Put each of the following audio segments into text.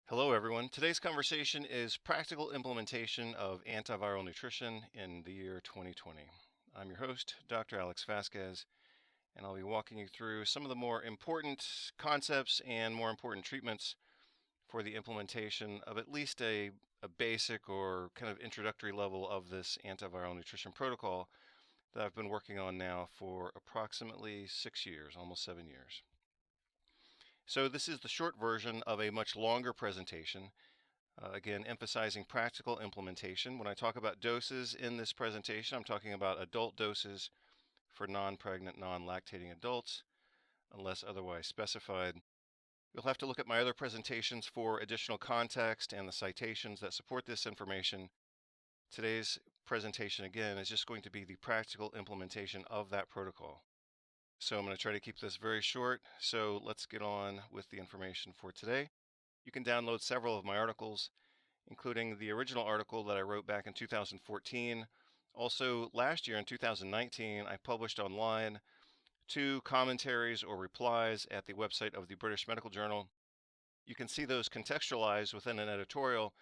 Hello, everyone. Today's conversation is practical implementation of antiviral nutrition in the year 2020. I'm your host, Dr. Alex Vasquez, and I'll be walking you through some of the more important concepts and more important treatments for the implementation of at least a basic or kind of introductory level of this antiviral nutrition protocol that I've been working on now for approximately 6 years, almost 7 years. So this is the short version of a much longer presentation. Again, emphasizing practical implementation. When I talk about doses in this presentation, I'm talking about adult doses for non-pregnant, non-lactating adults, unless otherwise specified. You'll have to look at my other presentations for additional context and the citations that support this information. Today's presentation, again, is just going to be the practical implementation of that protocol. So I'm going to try to keep this very short, so let's get on with the information for today. You can download several of my articles, including the original article that I wrote back in 2014. Also, last year in 2019, I published online 2 commentaries or replies at the website of the British Medical Journal. You can see those contextualized within an editorial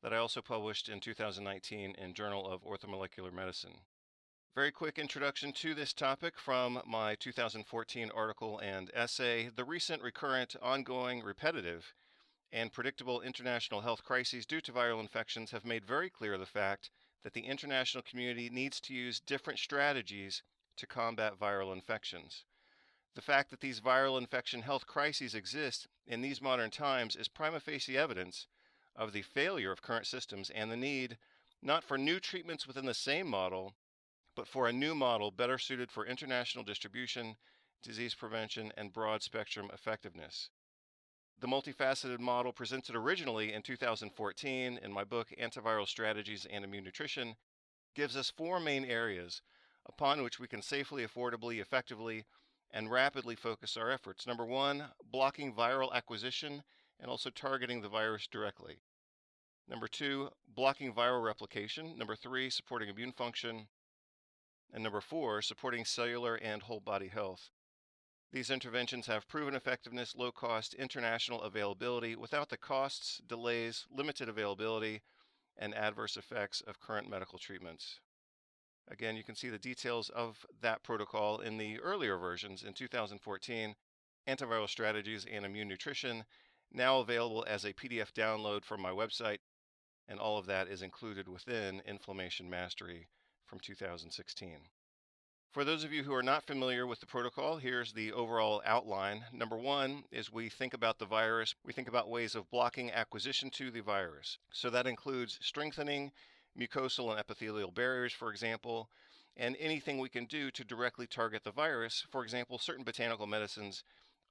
that I also published in 2019 in Journal of Orthomolecular Medicine. Very quick introduction to this topic from my 2014 article and essay. The recent, recurrent, ongoing, repetitive, and predictable international health crises due to viral infections have made very clear the fact that the international community needs to use different strategies to combat viral infections. The fact that these viral infection health crises exist in these modern times is prima facie evidence of the failure of current systems and the need not for new treatments within the same model, but for a new model better suited for international distribution, disease prevention, and broad spectrum effectiveness. The multifaceted model presented originally in 2014 in my book Antiviral Strategies and Immune Nutrition gives us 4 main areas upon which we can safely, affordably, effectively, and rapidly focus our efforts. Number 1, blocking viral acquisition and also targeting the virus directly. Number 2, blocking viral replication. Number 3, supporting immune function. And number 4, supporting cellular and whole body health. These interventions have proven effectiveness, low cost, international availability without the costs, delays, limited availability, and adverse effects of current medical treatments. Again, you can see the details of that protocol in the earlier versions in 2014, Antiviral Strategies and Immune Nutrition, now available as a PDF download from my website, and all of that is included within Inflammation Mastery from 2016. For those of you who are not familiar with the protocol, here's the overall outline. Number 1 is we think about the virus. We think about ways of blocking acquisition to the virus. So that includes strengthening mucosal and epithelial barriers, for example, and anything we can do to directly target the virus. For example, certain botanical medicines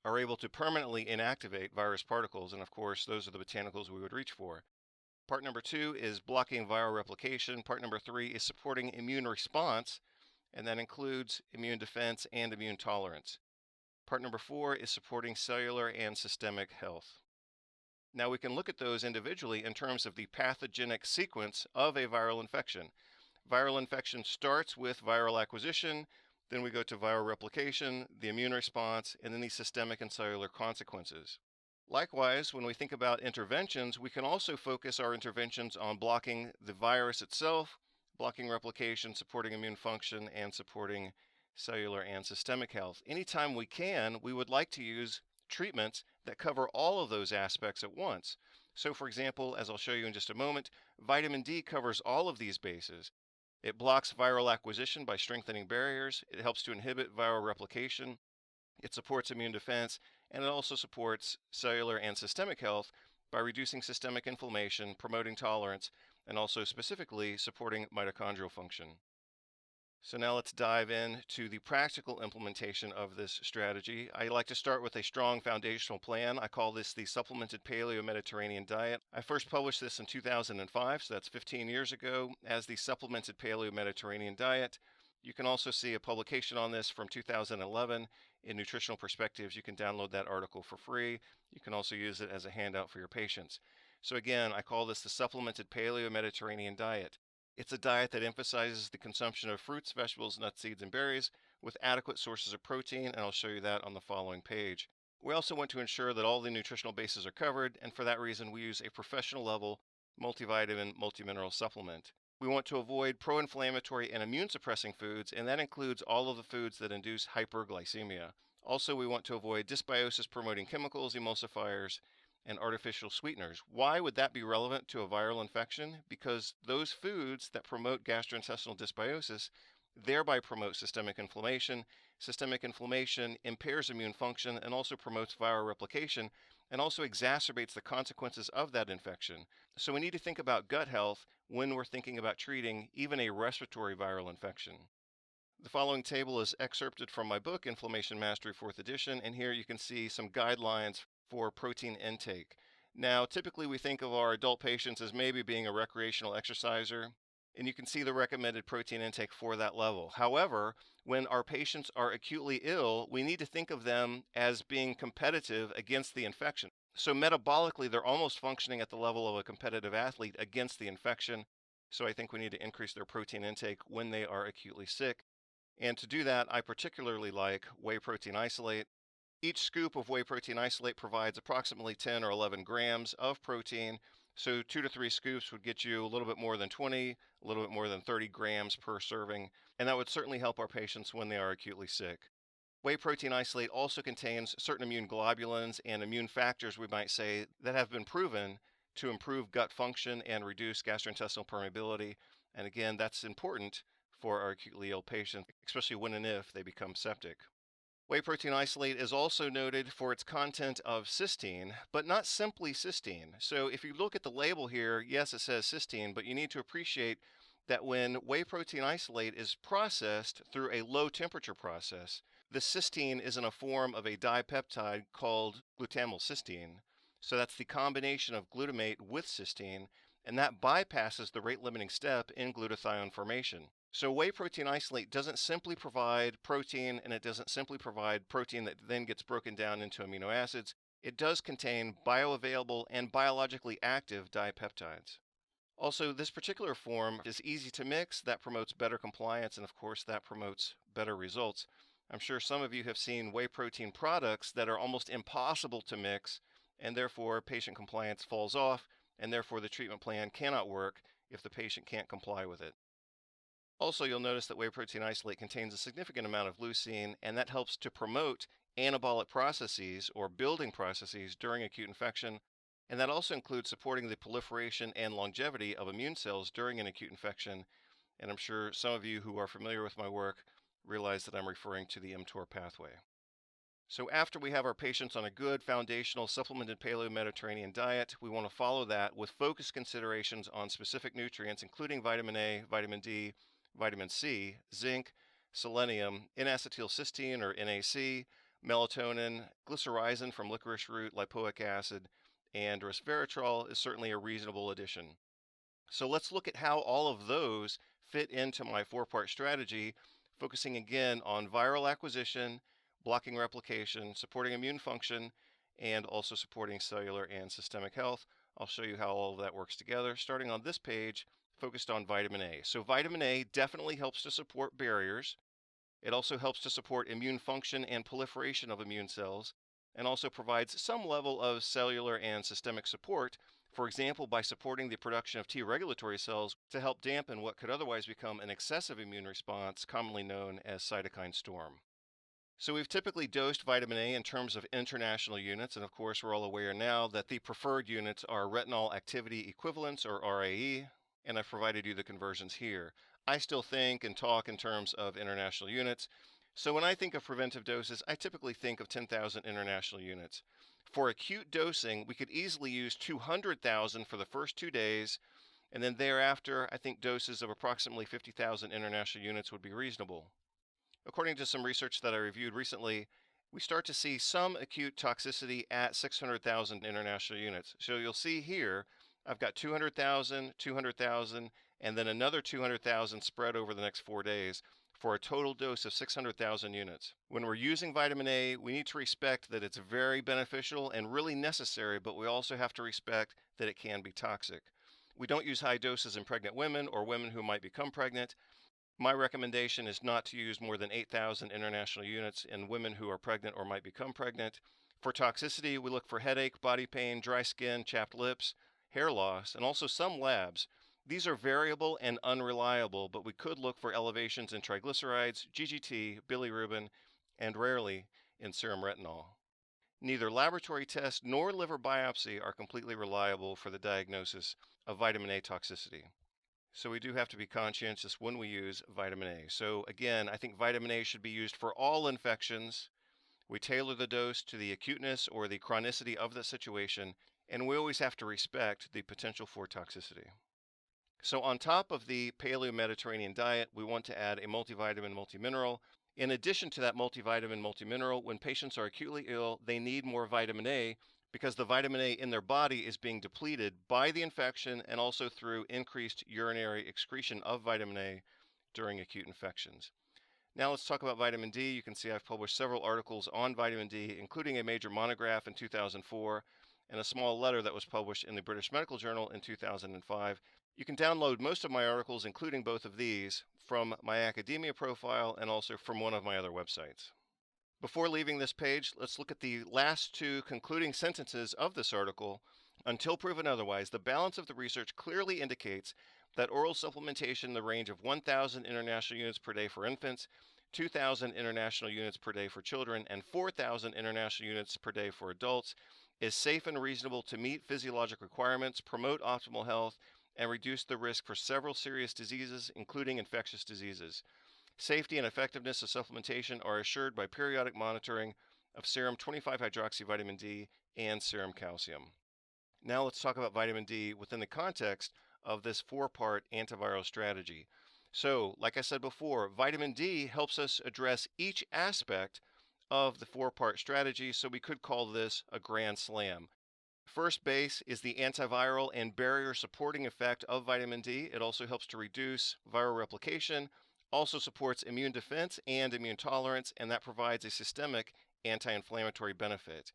are able to permanently inactivate virus particles, and of course, those are the botanicals we would reach for. Part number 2 is blocking viral replication. Part number 3 is supporting immune response, and that includes immune defense and immune tolerance. Part number 4 is supporting cellular and systemic health. Now we can look at those individually in terms of the pathogenic sequence of a viral infection. Viral infection starts with viral acquisition, then we go to viral replication, the immune response, and then the systemic and cellular consequences. Likewise, when we think about interventions, we can also focus our interventions on blocking the virus itself, blocking replication, supporting immune function, and supporting cellular and systemic health. Anytime we can, we would like to use treatments that cover all of those aspects at once. So for example, as I'll show you in just a moment, vitamin D covers all of these bases. It blocks viral acquisition by strengthening barriers. It helps to inhibit viral replication. It supports immune defense, and it also supports cellular and systemic health by reducing systemic inflammation, promoting tolerance, and also specifically supporting mitochondrial function. So now let's dive into the practical implementation of this strategy. I like to start with a strong foundational plan. I call this the supplemented Paleo-Mediterranean diet. I first published this in 2005, so that's 15 years ago, as the supplemented Paleo-Mediterranean diet. You can also see a publication on this from 2011 in Nutritional Perspectives. You can download that article for free. You can also use it as a handout for your patients. So again, I call this the supplemented Paleo-Mediterranean diet. It's a diet that emphasizes the consumption of fruits, vegetables, nuts, seeds, and berries with adequate sources of protein, and I'll show you that on the following page. We also want to ensure that all the nutritional bases are covered, and for that reason, we use a professional level multivitamin, multimineral supplement. We want to avoid pro-inflammatory and immune-suppressing foods, and that includes all of the foods that induce hyperglycemia. Also, we want to avoid dysbiosis-promoting chemicals, emulsifiers, and artificial sweeteners. Why would that be relevant to a viral infection? Because those foods that promote gastrointestinal dysbiosis thereby promote systemic inflammation. Systemic inflammation impairs immune function and also promotes viral replication and also exacerbates the consequences of that infection. So we need to think about gut health when we're thinking about treating even a respiratory viral infection. The following table is excerpted from my book, Inflammation Mastery 4th edition, and here you can see some guidelines for protein intake. Now, typically we think of our adult patients as maybe being a recreational exerciser, and you can see the recommended protein intake for that level. However, when our patients are acutely ill, we need to think of them as being competitive against the infection. So metabolically, they're almost functioning at the level of a competitive athlete against the infection. So I think we need to increase their protein intake when they are acutely sick. And to do that, I particularly like whey protein isolate. Each scoop of whey protein isolate provides approximately 10 or 11 grams of protein. So 2 to 3 scoops would get you a little bit more than 20, a little bit more than 30 grams per serving. And that would certainly help our patients when they are acutely sick. Whey protein isolate also contains certain immune globulins and immune factors, we might say, that have been proven to improve gut function and reduce gastrointestinal permeability. And again, that's important for our acutely ill patients, especially when and if they become septic. Whey protein isolate is also noted for its content of cysteine, but not simply cysteine. So if you look at the label here, yes, it says cysteine, but you need to appreciate that when whey protein isolate is processed through a low temperature process, the cysteine is in a form of a dipeptide called glutamylcysteine. So that's the combination of glutamate with cysteine, and that bypasses the rate-limiting step in glutathione formation. So whey protein isolate doesn't simply provide protein, and it doesn't simply provide protein that then gets broken down into amino acids. It does contain bioavailable and biologically active dipeptides. Also, this particular form is easy to mix. That promotes better compliance, and of course, that promotes better results. I'm sure some of you have seen whey protein products that are almost impossible to mix, and therefore patient compliance falls off, and therefore the treatment plan cannot work if the patient can't comply with it. Also, you'll notice that whey protein isolate contains a significant amount of leucine, and that helps to promote anabolic processes or building processes during acute infection. And that also includes supporting the proliferation and longevity of immune cells during an acute infection. And I'm sure some of you who are familiar with my work realize that I'm referring to the mTOR pathway. So after we have our patients on a good foundational supplemented Paleo-Mediterranean diet, we want to follow that with focused considerations on specific nutrients, including vitamin A, vitamin D, vitamin C, zinc, selenium, N-acetylcysteine or NAC, melatonin, glycyrrhizin from licorice root, lipoic acid, and resveratrol is certainly a reasonable addition. So let's look at how all of those fit into my 4-part strategy, focusing again on viral acquisition, blocking replication, supporting immune function, and also supporting cellular and systemic health. I'll show you how all of that works together, starting on this page, focused on vitamin A. So vitamin A definitely helps to support barriers. It also helps to support immune function and proliferation of immune cells, and also provides some level of cellular and systemic support, for example, by supporting the production of T regulatory cells to help dampen what could otherwise become an excessive immune response, commonly known as cytokine storm. So we've typically dosed vitamin A in terms of international units, and of course we're all aware now that the preferred units are retinol activity equivalents, or RAE, and I've provided you the conversions here. I still think and talk in terms of international units. So when I think of preventive doses, I typically think of 10,000 international units. For acute dosing, we could easily use 200,000 for the first 2 days, and then thereafter, I think doses of approximately 50,000 international units would be reasonable. According to some research that I reviewed recently, we start to see some acute toxicity at 600,000 international units. So you'll see here, I've got 200,000, 200,000, and then another 200,000 spread over the next 4 days for a total dose of 600,000 units. When we're using vitamin A, we need to respect that it's very beneficial and really necessary, but we also have to respect that it can be toxic. We don't use high doses in pregnant women or women who might become pregnant. My recommendation is not to use more than 8,000 international units in women who are pregnant or might become pregnant. For toxicity, we look for headache, body pain, dry skin, chapped lips, hair loss, and also some labs. These are variable and unreliable, but we could look for elevations in triglycerides, GGT, bilirubin, and rarely in serum retinol. Neither laboratory test nor liver biopsy are completely reliable for the diagnosis of vitamin A toxicity. So we do have to be conscientious when we use vitamin A. So again, I think vitamin A should be used for all infections. We tailor the dose to the acuteness or the chronicity of the situation, and we always have to respect the potential for toxicity. So on top of the Paleo-Mediterranean diet, we want to add a multivitamin, multimineral. In addition to that multivitamin, multimineral, when patients are acutely ill, they need more vitamin A because the vitamin A in their body is being depleted by the infection and also through increased urinary excretion of vitamin A during acute infections. Now let's talk about vitamin D. You can see I've published several articles on vitamin D, including a major monograph in 2004 and a small letter that was published in the British Medical Journal in 2005. You can download most of my articles, including both of these, from my academia profile and also from one of my other websites. Before leaving this page, let's look at the last two concluding sentences of this article. Until proven otherwise, the balance of the research clearly indicates that oral supplementation in the range of 1,000 international units per day for infants, 2,000 international units per day for children, and 4,000 international units per day for adults is safe and reasonable to meet physiologic requirements, promote optimal health, and reduce the risk for several serious diseases, including infectious diseases. Safety and effectiveness of supplementation are assured by periodic monitoring of serum 25-hydroxyvitamin D and serum calcium. Now let's talk about vitamin D within the context of this four-part antiviral strategy. So, like I said before, vitamin D helps us address each aspect of the four-part strategy, so we could call this a grand slam. First base is the antiviral and barrier supporting effect of vitamin D. It also helps to reduce viral replication, also supports immune defense and immune tolerance, and that provides a systemic anti-inflammatory benefit.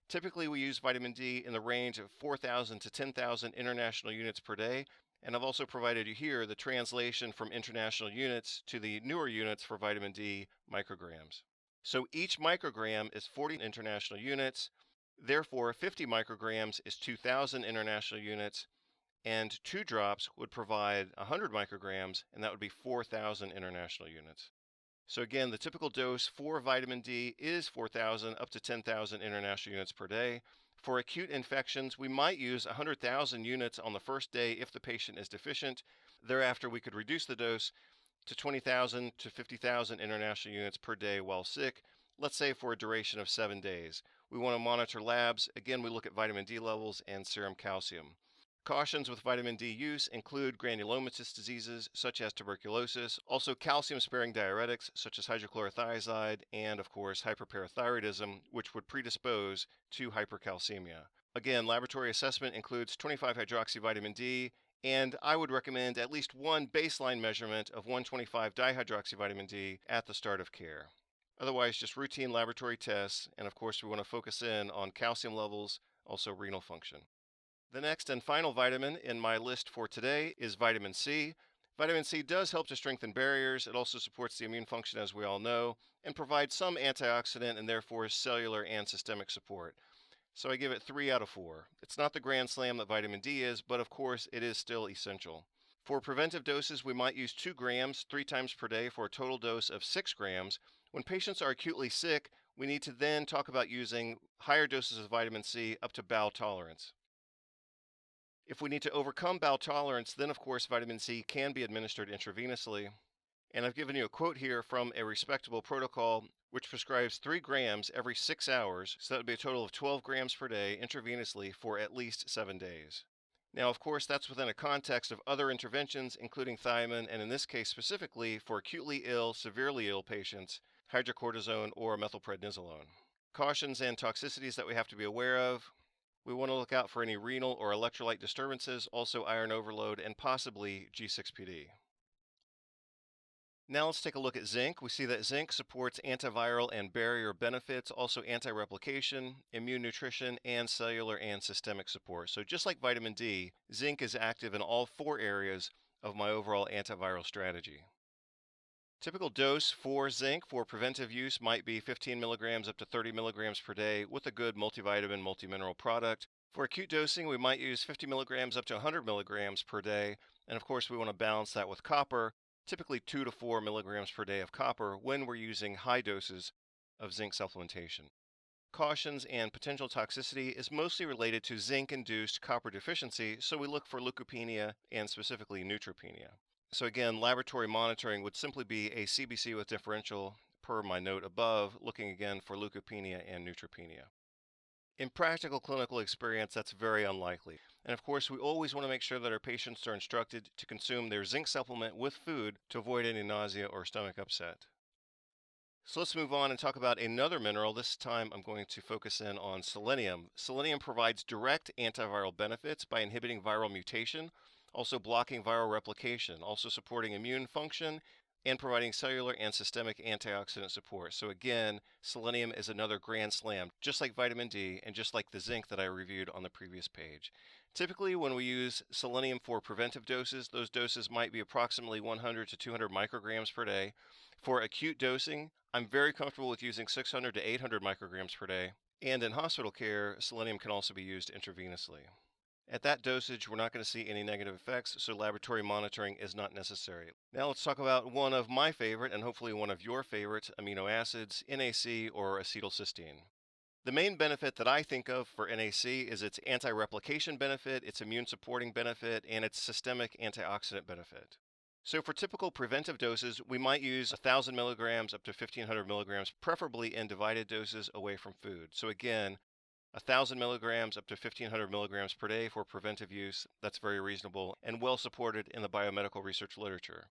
Typically, we use vitamin D in the range of 4,000 to 10,000 international units per day, and I've also provided you here the translation from international units to the newer units for vitamin D micrograms. So each microgram is 40 international units, therefore 50 micrograms is 2,000 international units, and 2 drops would provide 100 micrograms, and that would be 4,000 international units. So again, the typical dose for vitamin D is 4,000 up to 10,000 international units per day. For acute infections, we might use 100,000 units on the first day if the patient is deficient. Thereafter, we could reduce the dose to 20,000 to 50,000 international units per day while sick, let's say for a duration of 7 days. We want to monitor labs. Again, we look at vitamin D levels and serum calcium. Cautions with vitamin D use include granulomatous diseases such as tuberculosis, also calcium-sparing diuretics such as hydrochlorothiazide, and of course hyperparathyroidism, which would predispose to hypercalcemia. Again, laboratory assessment includes 25-hydroxyvitamin D, and I would recommend at least one baseline measurement of 125-dihydroxyvitamin D at the start of care. Otherwise, just routine laboratory tests, and of course we want to focus in on calcium levels, also renal function. The next and final vitamin in my list for today is vitamin C. Vitamin C does help to strengthen barriers. It also supports the immune function, as we all know, and provides some antioxidant and therefore cellular and systemic support. So I give it 3 out of 4. It's not the grand slam that vitamin D is, but of course it is still essential. For preventive doses, we might use 2 grams 3 times per day for a total dose of 6 grams. When patients are acutely sick, we need to then talk about using higher doses of vitamin C up to bowel tolerance. If we need to overcome bowel tolerance, then of course vitamin C can be administered intravenously. And I've given you a quote here from a respectable protocol which prescribes 3 grams every 6 hours, so that would be a total of 12 grams per day intravenously for at least 7 days. Now, of course, that's within a context of other interventions, including thiamine, and in this case specifically for acutely ill, severely ill patients, hydrocortisone or methylprednisolone. Cautions and toxicities that we have to be aware of. We want to look out for any renal or electrolyte disturbances, also iron overload, and possibly G6PD. Now let's take a look at zinc. We see that zinc supports antiviral and barrier benefits, also anti-replication, immune nutrition, and cellular and systemic support. So just like vitamin D, zinc is active in all 4 areas of my overall antiviral strategy. Typical dose for zinc for preventive use might be 15 milligrams up to 30 milligrams per day with a good multivitamin, multimineral product. For acute dosing, we might use 50 milligrams up to 100 milligrams per day. And of course, we want to balance that with copper, typically 2 to 4 milligrams per day of copper when we're using high doses of zinc supplementation. Cautions and potential toxicity is mostly related to zinc-induced copper deficiency, so we look for leukopenia and specifically neutropenia. So again, laboratory monitoring would simply be a CBC with differential per my note above, looking again for leukopenia and neutropenia. In practical clinical experience, that's very unlikely. And of course, we always want to make sure that our patients are instructed to consume their zinc supplement with food to avoid any nausea or stomach upset. So let's move on and talk about another mineral. This time I'm going to focus in on selenium. Selenium provides direct antiviral benefits by inhibiting viral mutation, also blocking viral replication, also supporting immune function, and providing cellular and systemic antioxidant support. So again, selenium is another grand slam, just like vitamin D and just like the zinc that I reviewed on the previous page. Typically, when we use selenium for preventive doses, those doses might be approximately 100 to 200 micrograms per day. For acute dosing, I'm very comfortable with using 600 to 800 micrograms per day. And in hospital care, selenium can also be used intravenously. At that dosage, we're not going to see any negative effects, so laboratory monitoring is not necessary. Now let's talk about one of my favorite, and hopefully one of your favorite, amino acids, NAC or acetylcysteine. The main benefit that I think of for NAC is its anti-replication benefit, its immune supporting benefit, and its systemic antioxidant benefit. So for typical preventive doses, we might use 1,000 milligrams up to 1,500 milligrams, preferably in divided doses away from food. So again, 1,000 milligrams up to 1,500 milligrams per day for preventive use. That's very reasonable and well supported in the biomedical research literature.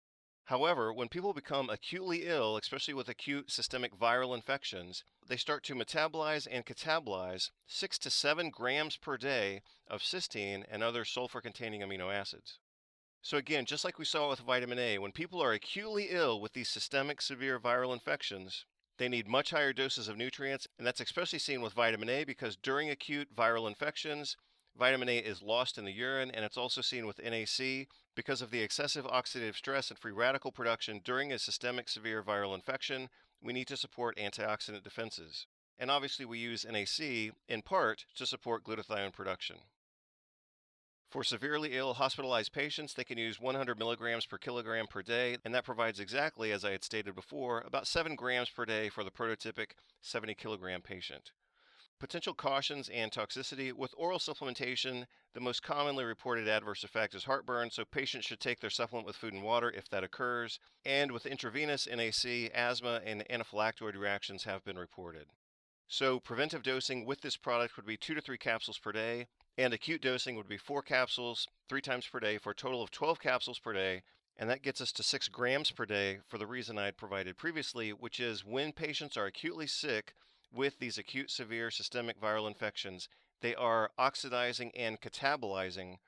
However, when people become acutely ill, especially with acute systemic viral infections, they start to metabolize and catabolize 6 to 7 grams per day of cysteine and other sulfur-containing amino acids. So again, just like we saw with vitamin A, when people are acutely ill with these systemic severe viral infections, they need much higher doses of nutrients, and that's especially seen with vitamin A because during acute viral infections, vitamin A is lost in the urine, and it's also seen with NAC because of the excessive oxidative stress and free radical production during a systemic severe viral infection. We need to support antioxidant defenses. And obviously we use NAC in part to support glutathione production. For severely ill hospitalized patients, they can use 100 milligrams per kilogram per day, and that provides exactly, as I had stated before, about 7 grams per day for the prototypic 70 kilogram patient. Potential cautions and toxicity. With oral supplementation, the most commonly reported adverse effect is heartburn, so patients should take their supplement with food and water if that occurs. And with intravenous NAC, asthma and anaphylactoid reactions have been reported. So preventive dosing with this product would be 2 to 3 capsules per day, and acute dosing would be 4 capsules 3 times per day for a total of 12 capsules per day, and that gets us to 6 grams per day for the reason I had provided previously, which is when patients are acutely sick with these acute severe systemic viral infections, they are oxidizing and catabolizing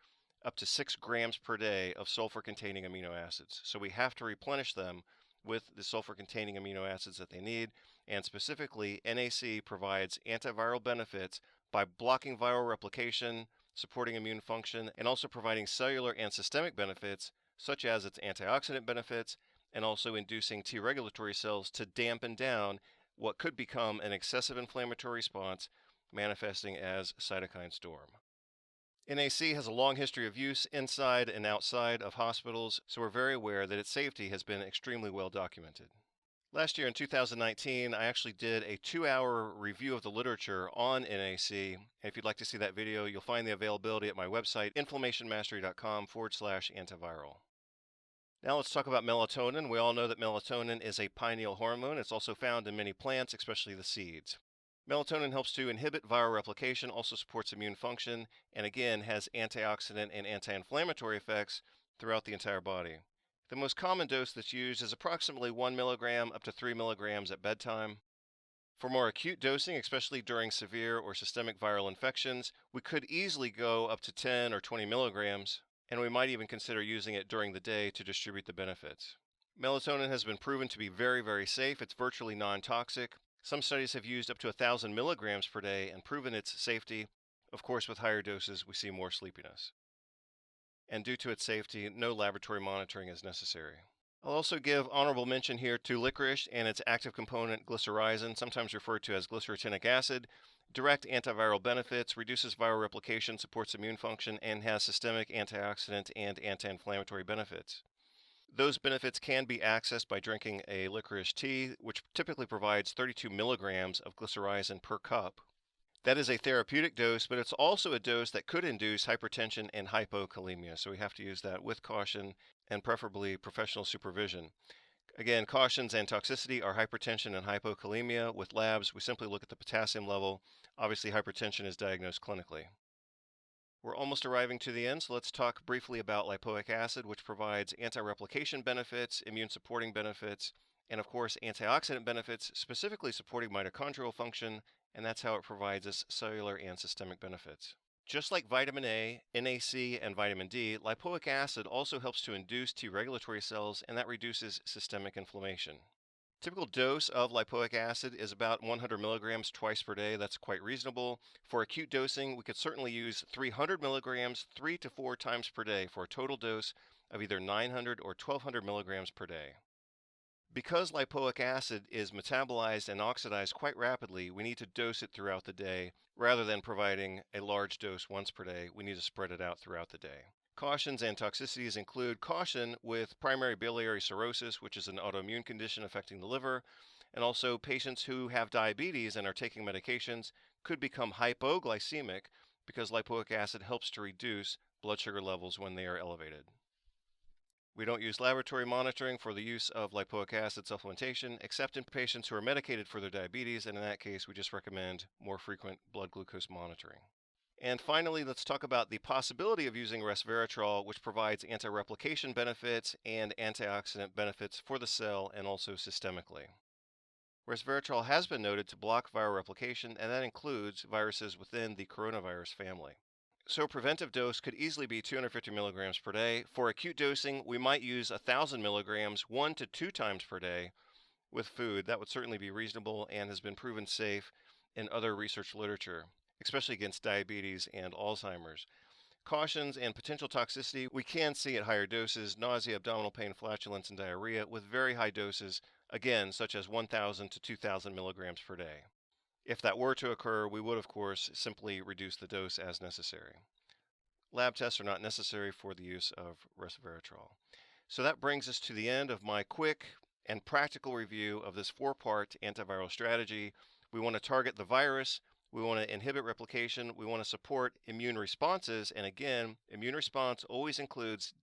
up to 6 grams per day of sulfur-containing amino acids. So we have to replenish them with the sulfur-containing amino acids that they need, and specifically NAC provides antiviral benefits by blocking viral replication, supporting immune function, and also providing cellular and systemic benefits such as its antioxidant benefits and also inducing T regulatory cells to dampen down what could become an excessive inflammatory response manifesting as cytokine storm. NAC has a long history of use inside and outside of hospitals, so we're very aware that its safety has been extremely well documented. Last year in 2019, I actually did a 2-hour review of the literature on NAC. And if you'd like to see that video, you'll find the availability at my website, inflammationmastery.com/antiviral. Now let's talk about melatonin. We all know that melatonin is a pineal hormone. It's also found in many plants, especially the seeds. Melatonin helps to inhibit viral replication, also supports immune function, and again has antioxidant and anti-inflammatory effects throughout the entire body. The most common dose that's used is approximately 1 milligram up to 3 milligrams at bedtime. For more acute dosing, especially during severe or systemic viral infections, we could easily go up to 10 or 20 milligrams, and we might even consider using it during the day to distribute the benefits. Melatonin has been proven to be very, very safe. It's virtually non-toxic. Some studies have used up to 1,000 milligrams per day and proven its safety. Of course, with higher doses, we see more sleepiness. And due to its safety, no laboratory monitoring is necessary. I'll also give honorable mention here to licorice and its active component glycyrrhizin, sometimes referred to as glycyrrhetinic acid. Direct antiviral benefits, reduces viral replication, supports immune function, and has systemic antioxidant and anti-inflammatory benefits. Those benefits can be accessed by drinking a licorice tea, which typically provides 32 milligrams of glycyrrhizin per cup. That is a therapeutic dose, but it's also a dose that could induce hypertension and hypokalemia, so we have to use that with caution and preferably professional supervision. Again, cautions and toxicity are hypertension and hypokalemia. With labs, we simply look at the potassium level. Obviously, hypertension is diagnosed clinically. We're almost arriving to the end, so let's talk briefly about lipoic acid, which provides anti-replication benefits, immune supporting benefits, and of course antioxidant benefits, specifically supporting mitochondrial function, and that's how it provides us cellular and systemic benefits. Just like vitamin A, NAC, and vitamin D, lipoic acid also helps to induce T regulatory cells, and that reduces systemic inflammation. Typical dose of lipoic acid is about 100 milligrams twice per day. That's quite reasonable. For acute dosing, we could certainly use 300 milligrams 3 to 4 times per day for a total dose of either 900 or 1200 milligrams per day. Because lipoic acid is metabolized and oxidized quite rapidly, we need to dose it throughout the day rather than providing a large dose once per day. We need to spread it out throughout the day. Cautions and toxicities include caution with primary biliary cirrhosis, which is an autoimmune condition affecting the liver, and also patients who have diabetes and are taking medications could become hypoglycemic because lipoic acid helps to reduce blood sugar levels when they are elevated. We don't use laboratory monitoring for the use of lipoic acid supplementation, except in patients who are medicated for their diabetes, and in that case, we just recommend more frequent blood glucose monitoring. And finally, let's talk about the possibility of using resveratrol, which provides anti-replication benefits and antioxidant benefits for the cell and also systemically. Resveratrol has been noted to block viral replication, and that includes viruses within the coronavirus family. So preventive dose could easily be 250 milligrams per day. For acute dosing, we might use 1,000 milligrams 1 to 2 times per day with food. That would certainly be reasonable and has been proven safe in other research literature, especially against diabetes and Alzheimer's. Cautions and potential toxicity we can see at higher doses: nausea, abdominal pain, flatulence, and diarrhea with very high doses, again, such as 1,000 to 2,000 milligrams per day. If that were to occur, we would, of course, simply reduce the dose as necessary. Lab tests are not necessary for the use of resveratrol. So that brings us to the end of my quick and practical review of this 4-part antiviral strategy. We want to target the virus, we want to inhibit replication, we want to support immune responses, and again, immune response always includes